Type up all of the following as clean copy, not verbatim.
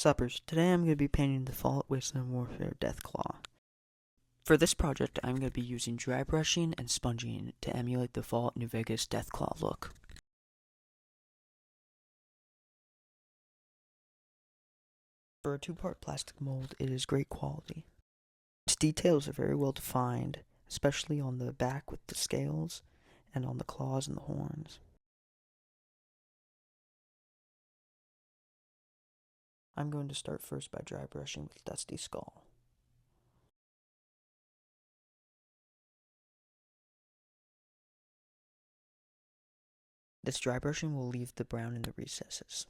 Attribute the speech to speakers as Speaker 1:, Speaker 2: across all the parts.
Speaker 1: Suppers. Today I'm going to be painting the Fallout Wasteland Warfare Deathclaw. For this project, I'm going to be using dry brushing and sponging to emulate the Fallout New Vegas Deathclaw look. For a 2-part plastic mold, it is great quality. Its details are very well defined, especially on the back with the scales, and on the claws and the horns. I'm going to start first by dry brushing with Dusty Skull. This dry brushing will leave the brown in the recesses.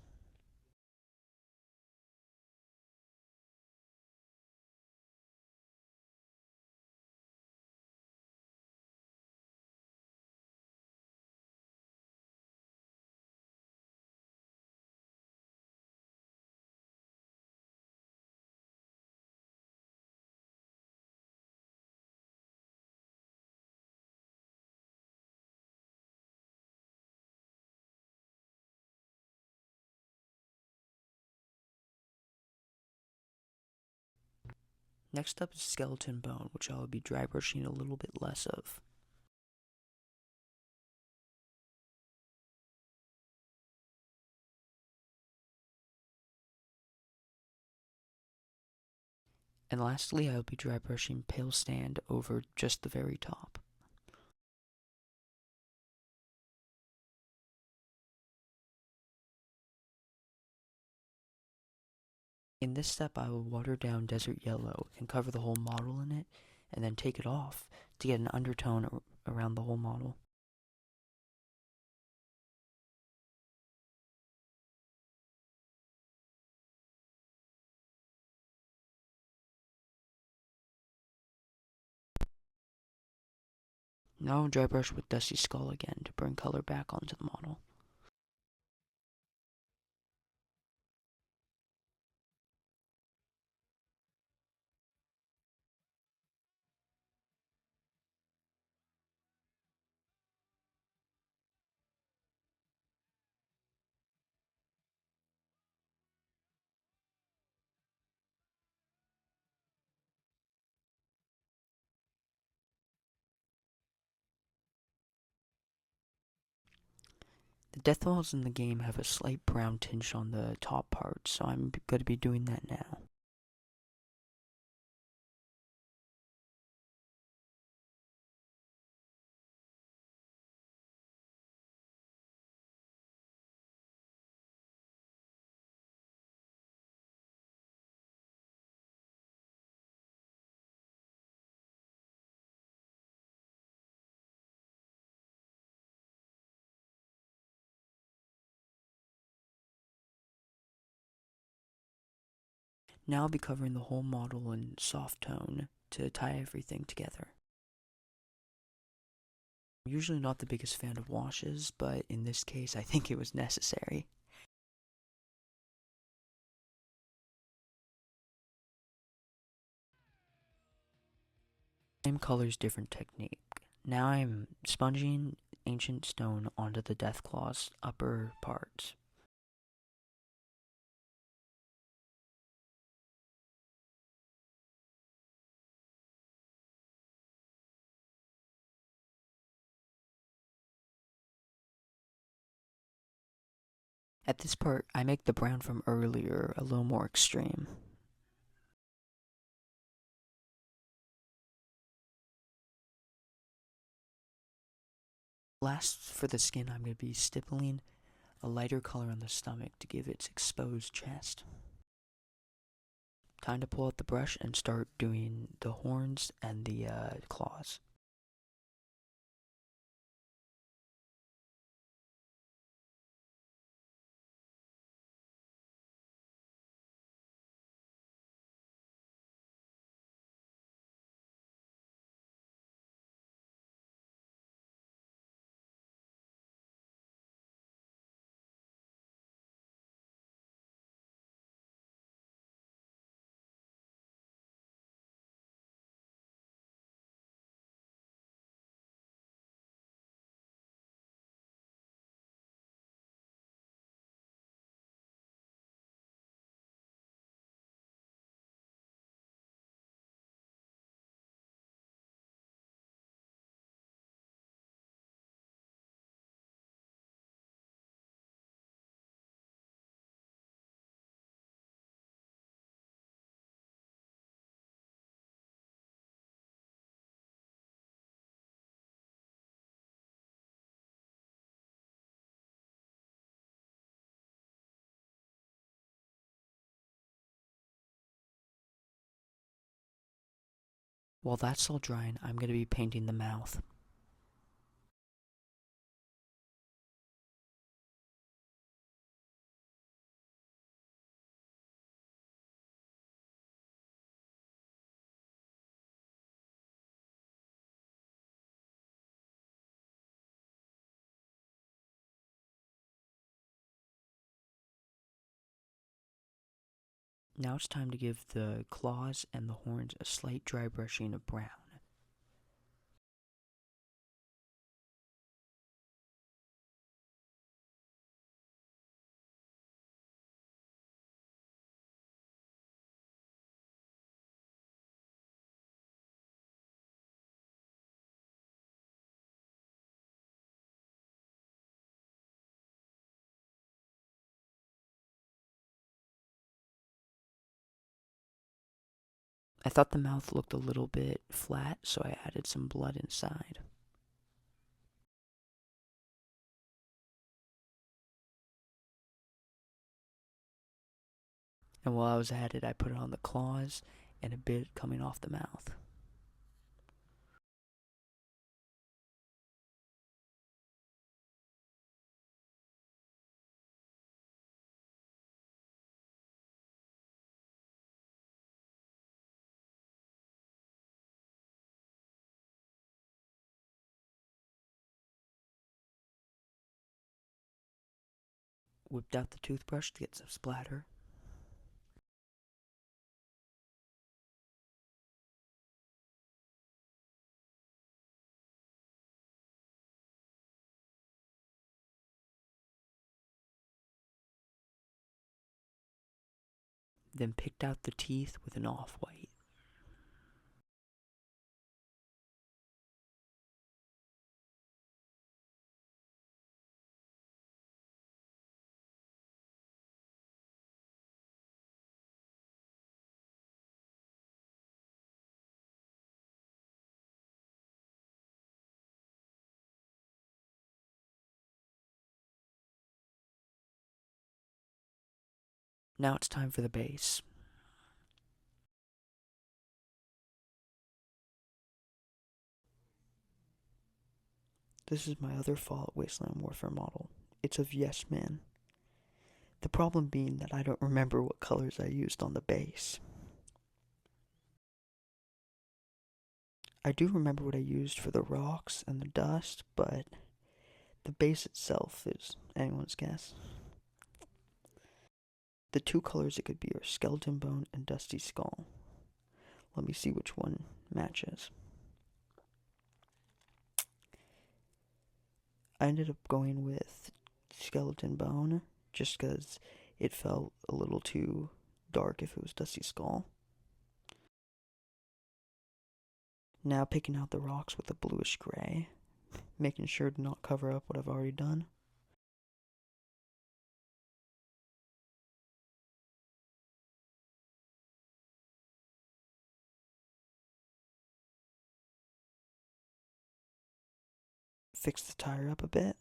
Speaker 1: Next up is skeleton bone, which I will be dry brushing a little bit less of. And lastly, I will be dry brushing pale stand over just the very top. In this step, I will water down desert yellow and cover the whole model in it, and then take it off to get an undertone around the whole model. Now I'll dry brush with Dusty Skull again to bring color back onto the model. The death walls in the game have a slight brown tinge on the top part, so I'm going to be doing that now. Now I'll be covering the whole model in soft tone to tie everything together. I'm usually not the biggest fan of washes, but in this case I think it was necessary. Same colors, different technique. Now I'm sponging ancient stone onto the Deathclaw's upper parts. At this part, I make the brown from earlier a little more extreme. Last, for the skin, I'm going to be stippling a lighter color on the stomach to give its exposed chest. Time to pull out the brush and start doing the horns and the claws. While that's all drying, I'm going to be painting the mouth. Now it's time to give the claws and the horns a slight dry brushing of brown. I thought the mouth looked a little bit flat, so I added some blood inside. And while I was at it, I put it on the claws and a bit coming off the mouth. Whipped out the toothbrush to get some splatter. Then picked out the teeth with an off-white. Now it's time for the base. This is my other Fallout Wasteland Warfare model. It's of Yes Man. The problem being that I don't remember what colors I used on the base. I do remember what I used for the rocks and the dust, but the base itself is anyone's guess. The two colors it could be are skeleton bone and dusty skull. Let me see which one matches. I ended up going with skeleton bone just because it felt a little too dark if it was dusty skull. Now picking out the rocks with a bluish gray, making sure to not cover up what I've already done. Fix the tire up a bit.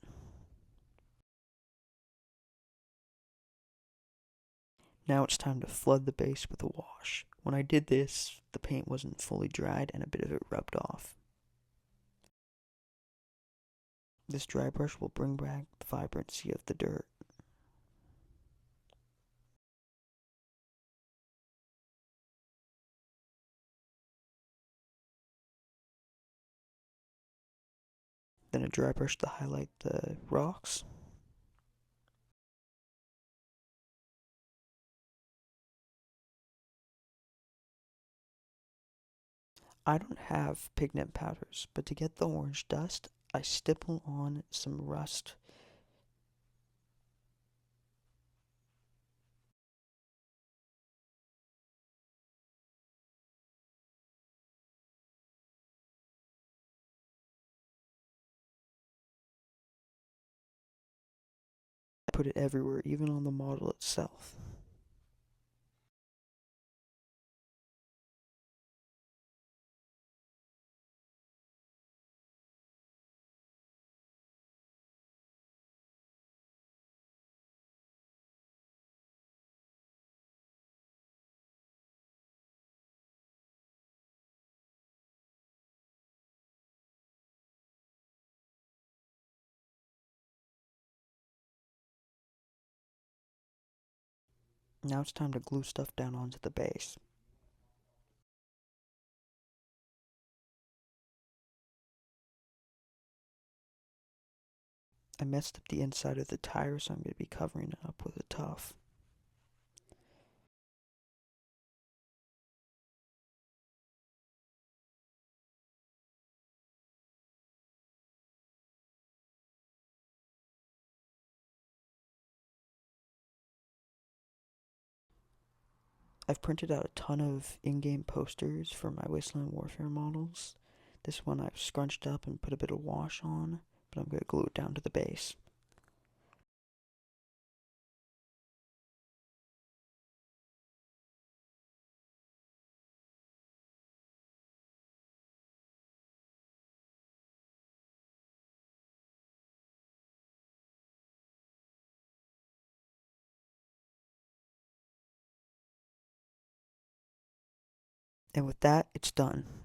Speaker 1: Now it's time to flood the base with a wash. When I did this, the paint wasn't fully dried and a bit of it rubbed off. This dry brush will bring back the vibrancy of the dirt. Then a dry brush to highlight the rocks. I don't have pigment powders, but to get the orange dust, I stipple on some rust. I put it everywhere, even on the model itself. Now it's time to glue stuff down onto the base. I messed up the inside of the tire, so I'm going to be covering it up with a tuff. I've printed out a ton of in-game posters for my Wasteland Warfare models. This one I've scrunched up and put a bit of wash on, but I'm going to glue it down to the base. And with that, it's done.